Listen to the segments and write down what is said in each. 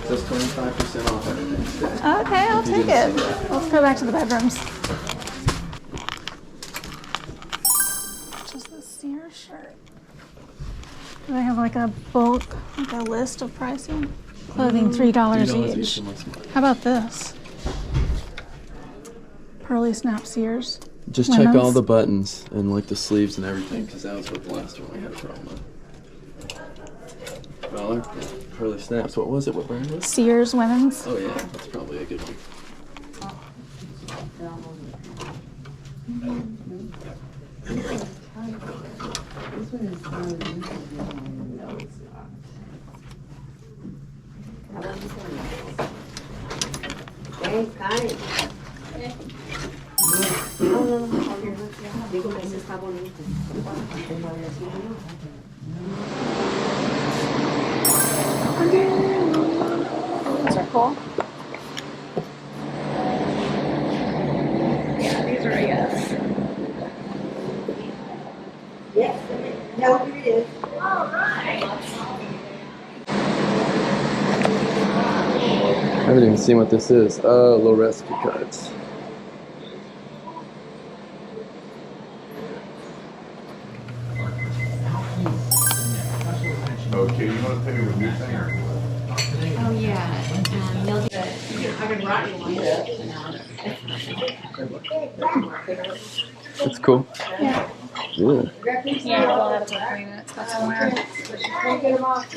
That's 25% off everything today. Okay, I'll take it. Let's go back to the bedrooms. Just the Sears shirt. Do they have like a bulk, like a list of pricing? Clothing, $3 each. How about this? Pearly snap Sears. Just check all the buttons and like the sleeves and everything, because that was what the last one we had a problem with. $1. Pearly snaps. What was it? What brand was it? Sears women's. Oh yeah, that's probably a good one. These are cool. Yeah, these are a yes. Yes. No, here it is. All right. I haven't even seen what this is. Oh, little recipe cards. Okay, you want to pay with new thing or? Oh, yeah. You'll do it. I've been rocking one. It's cool. Yeah. Yeah. Yeah, we'll have to clean it. It's got somewhere. I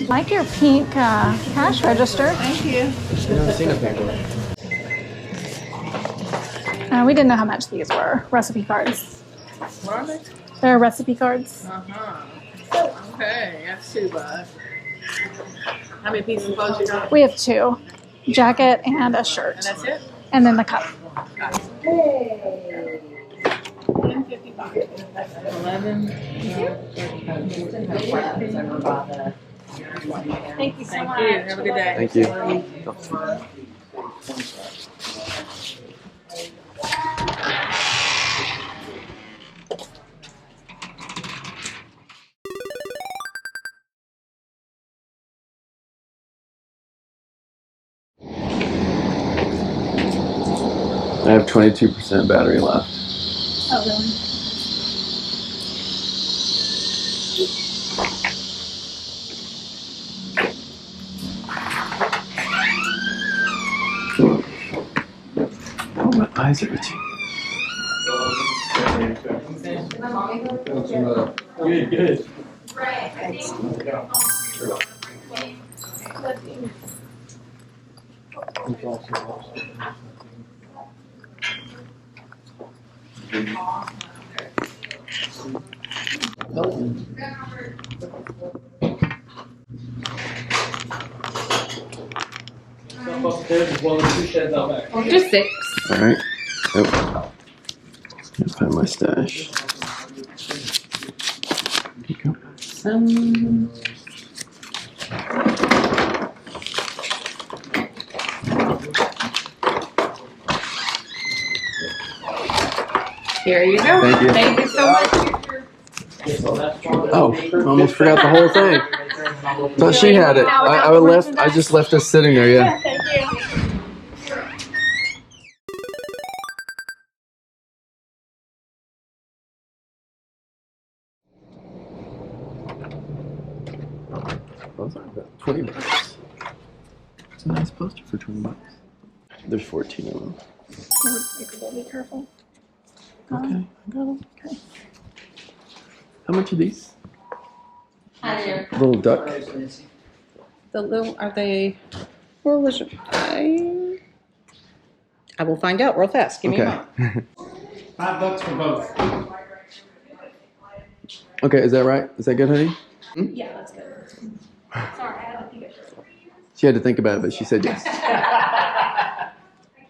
like your pink cash register. Thank you. I've never seen a pink one. We didn't know how much these were. Recipe cards. What are they? They're recipe cards. Okay, that's $2. How many pieces of clothes you got? We have 2. Jacket and a shirt. And that's it? And then the cup. Hey. 11. Thank you so Thank much. you. Have a good day. Thank you. I have 22% battery left. Oh, really? Oh, my eyes are itching. Good. Just 6. All right. Oh. Let's find my stash. There you go. Here you go. Thank you. Thank you so much. Oh, I almost forgot the whole thing. Thought she had it. I just left us sitting there. Yeah. Thank you. Those are about $20. It's a nice poster for $20. There's 14 of them. Be careful. Okay, I got them. Okay. How much are these? Little duck. The little, are they, where was it? I will find out real fast. Give me a moment. Okay. $5 for both. Okay, is that right? Is that good, honey? Yeah, that's good. Sorry, I had to think of it. She had to think about it, but she said yes. I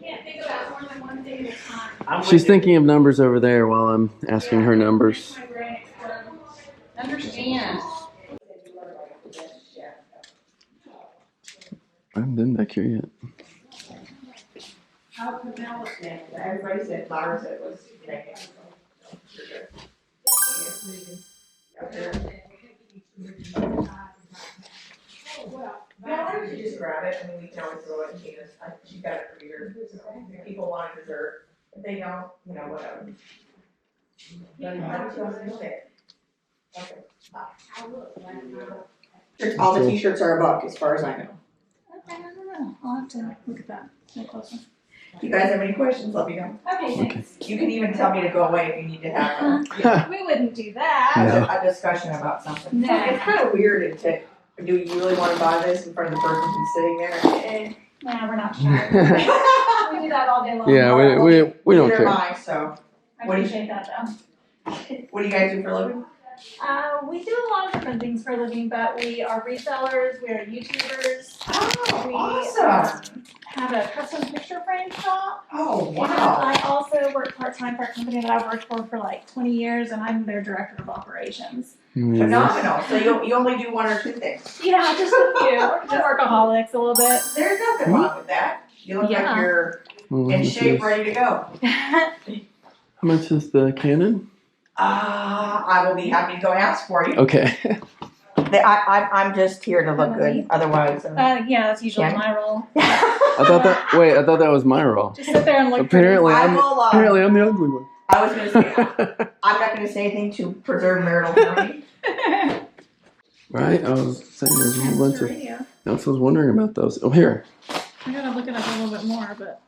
can't think about more than one thing at a time. She's thinking of numbers over there while I'm asking her numbers. My brain explodes. Understand. I haven't been back here yet. Everybody said flowers, it was. Well, we should just grab it, and then we can always throw it in Tina's. She's got it for years, so if people want dessert. If they don't, you know, whatever. Okay. All the t-shirts are $1, as far as I know. Okay, I don't know. I'll have to look at that. No closer. If you guys have any questions, let me know. Okay, thanks. You can even tell me to go away if you need to have We wouldn't do that. No. a discussion about something. No. It's kind of weird to, do you really want to buy this in front of the person who's sitting there? No, we're not sure. We do that all day long. Yeah, we don't Neither care. am I, so. I What do you- appreciate that though. What do you guys do for a living? We do a lot of different things for a living, but we are resellers, we are YouTubers. Oh, We awesome. have a custom picture frame shop. Oh, And wow. I also work part-time for a company that I've worked for like 20 years, and I'm their director of operations. Phenomenal. So you only do one or two things. Yeah, just a few. Just workaholics a little bit. There's nothing wrong with that. You look Yeah. like you're Well, in this shape, is- ready to go. How much is the Canon? I will be happy to go ask for you. Okay. I'm just here to look good. Otherwise, Yeah, that's usually Yeah. my role. I thought that was my role. Just sit there and look Apparently I'm I'm the ugly one. I was gonna say I'm not gonna say anything to preserve marital harmony. Right? I was saying there's a whole bunch of. pretty. I was wondering about those. Oh, here. I gotta look it up a little bit more, but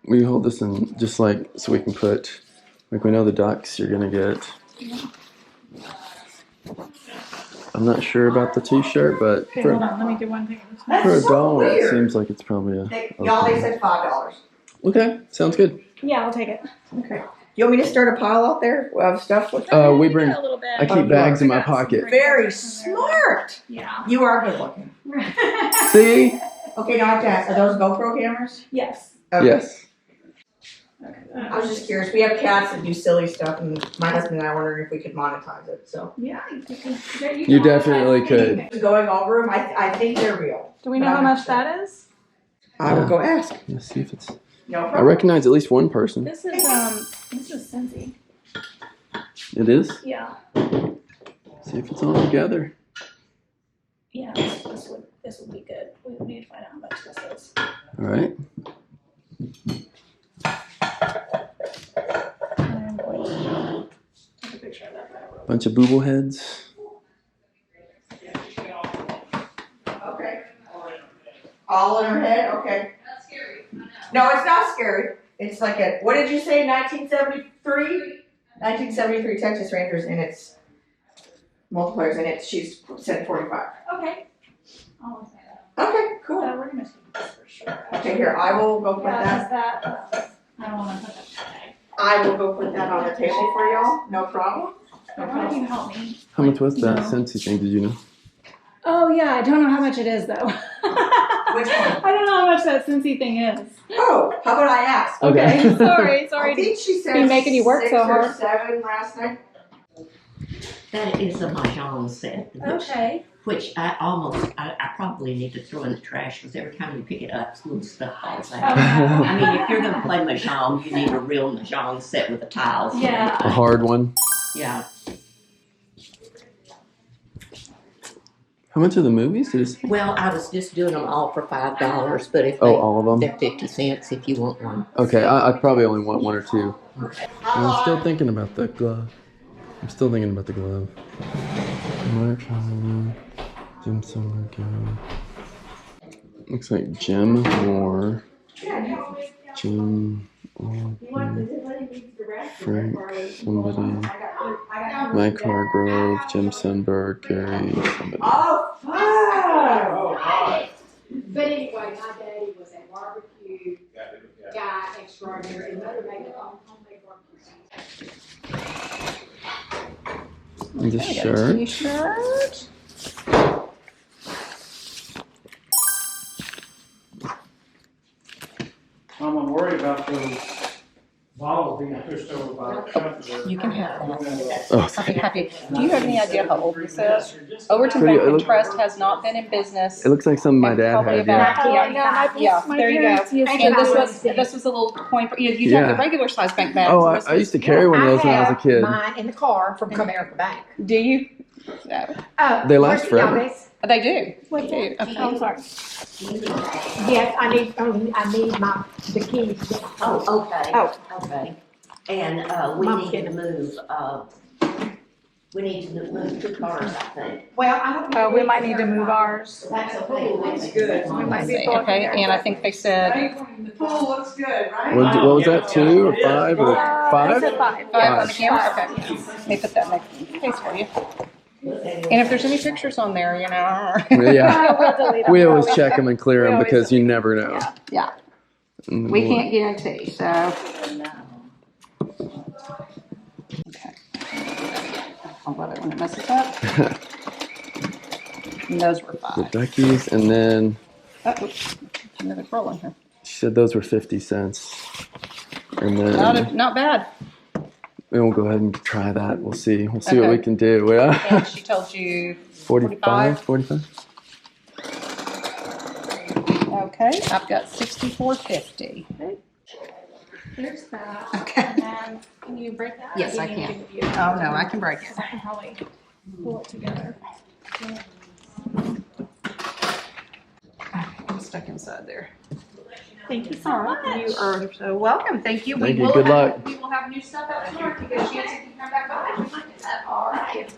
We hold this in just like so we can put, like we know the ducks you're gonna get. I'm not sure about the T-shirt, but okay, hold on. Let me do one thing. That's for a so dollar, it weird. seems like it's probably a. Y'all, they said $5. Okay, sounds good. Yeah, I'll take it. Okay. You want me to start a pile out there of stuff? We We bring. got a little bit. I keep bags in my pocket. Very smart. Yeah. You are good looking. See? Okay, now I have to ask, are those GoPro cameras? Yes. Okay. Yes. Okay. I was just curious. We have cats that do silly stuff, and my husband and I were wondering if we could monetize it. So Yeah, You definitely could. going over them, I think they're real. Do we know how much that is? I will go ask. Let's see if it's. No I problem. recognize at least one person. This is Cincy. It is. Yeah. See if it's all together. Yeah, this would be good. We would need to find out how much this is. All right. I'm going to take a picture of that. Bunch of booble heads. Okay. All in her head. Okay. That's scary. I know. No, it's not scary. It's like a. What did you say? 1973. 1973 Texas Rangers, and it's multipliers, and it's she's said 45. Okay. I'll look that up. Okay, cool. We're gonna see this for sure. Okay, here I will go put Yeah, that. that's that. I don't want to put that tag. I will go put that on the table for y'all. No problem. No Why don't problem. you help me? How much was that No. Scentsy thing? Did you know? Oh yeah, I don't know how much it is though. Which one? I don't know how much that Cincy thing is. Oh, how about I ask? Okay. sorry I think she said be making you work 6 so or hard. 7 last night. That is a mahjong set, Okay. which I probably need to throw in the trash because every time you pick it up, little stuff falls out. Okay. I mean, if you're going to play mahjong, you need a real mahjong set with the tiles. and Yeah. A everything. hard one. Yeah. How much are the movies? Did it say? Well, I was just doing them all for $5, but if Oh, all of them. they're 50 cents if you want one. Okay, I probably only want one or two. I'm still thinking about the glove. Mercari, Jim Silvergate. Looks like Jim Moore, Jim Frank, somebody, Mike Hargrove, Jim Sundberg, Gary, somebody. Oh, fun! But anyway, my daddy was a barbecue guy extraordinary, and mother made the homemade barbecue. And the shirt. T-shirt. I'm worried about those bottles being pushed over by the truck. You can have that. Oh, I'll be happy. Do you have any idea how old this is? Oh, Overton Pretty- Bank it and Trust has not been in business. it looks like something my dad Probably had. Yeah. about, yeah, there you go. And this was a little coin, you have Yeah. the regular size bank bags. Oh, This I used to was- carry one of those when I was a kid. Mine in the car from Comerica Bank. Do you? No. Oh, They last where's- yeah, forever. They do. What They do. Oh, I'm sorry. Yes, I need the keys. Oh, okay. Oh. Okay. And, we Mom, need get to move, we need to move 2 cars, I think. Well, I don't know. We might need to move ours. That's okay. Looks good. We might be Okay, and I think they said The pool looks good, right? What was that, 2 or 5 or I 5? said 5. 5 on the camera. Okay. Let me put that in the case for you. And if there's any pictures on there, you know. Yeah. We'll delete them. We always check them and clear them because you never know. Yeah. And We we'll- can't guarantee, so. Okay. I'll let it when it messes up. And those were The 5. Becky's, and then Oops. Another roll in here. she said those were 50 cents. And then Not bad. we'll go ahead and try that. We'll see. We'll see what Okay. we can do. Yeah. And she told you 45? 45? Okay, I've got 64.50. Here's that. Okay. And then, can you break that? Yes, You I need can. to give you- Oh, no, I can break it. I can probably pull it together. I'm stuck inside there. Thank you so All much. right, you are so welcome. Thank you. Thank you. will Good have- luck. We will have new stuff out tomorrow. You get a chance if you come back by. All right.